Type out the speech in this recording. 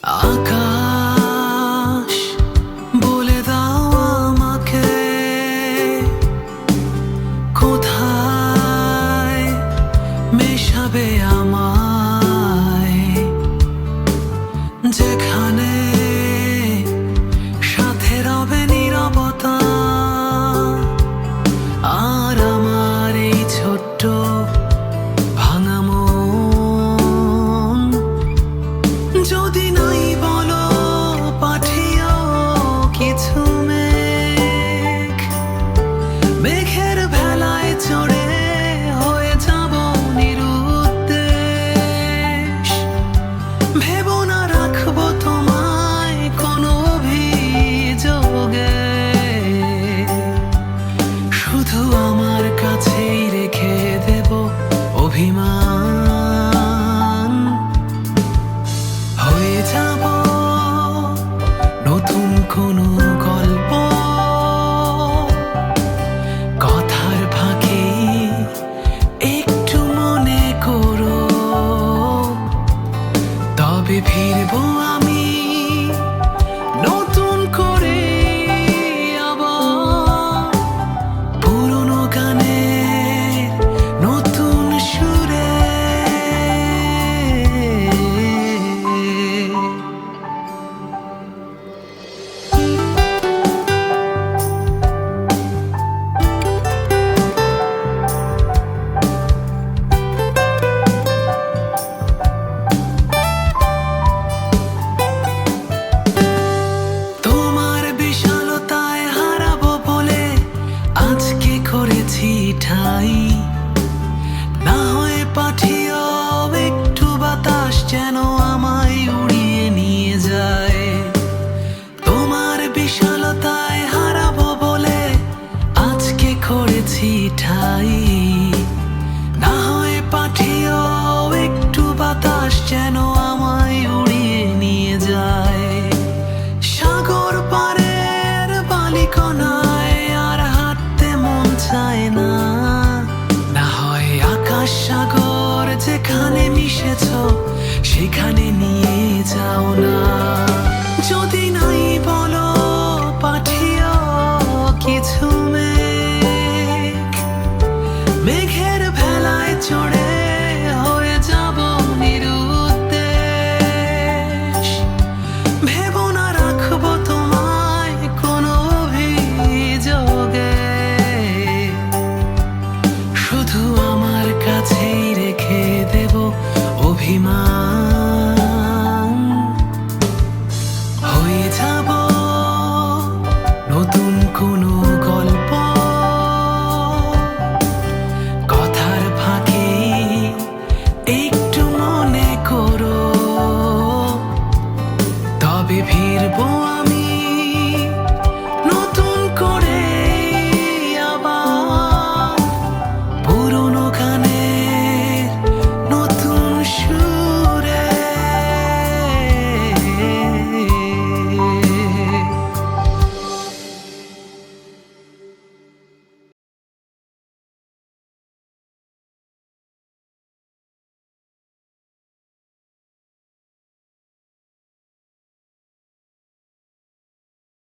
আকাশ বলে দাও আমাকে কোথায় মেশাবে আমায়, যেখানে সাথে রবে নীরবতা আর আমার এই ছোট্ট ভাঙা মন। যদি নাই বলো পাঠিও কিছু মেঘ, মেঘের ভেলায় চড়ে হয়ে যাব নিরুদ্দেশ। ভেবো না রাখবো তোমায় কোনো অভিযোগে, শুধু আমার কাছেই রেখে দেব অভিমান। হয়ে যাব নতুন কোনো গল্প, কথার ফাঁকে একটু মনে করো, তবে ফিরবো আমি নতুন করে আবার পুরনো গানের নতুন সুরে। তোমার বিশালতায় হারাবো বলে আজকে করেছি ঠাই, না হয়ে পাঠিও একটু বাতাস যেন আমায় উড়িয়ে নিয়ে যায়। তোমার বিশালতায় হারাবো বলে আজকে করেছি ঠাই, না হয়ে পাঠিও একটু বাতাস যেন আমায় উড়িয়ে নিয়ে যায়। সাগর পাড়ের বালিকণায় আর হাঁটতে মন চায় না, না হয় আকাশ সাগর যেখানে মিশেছ সেখানে নিয়ে যাও না।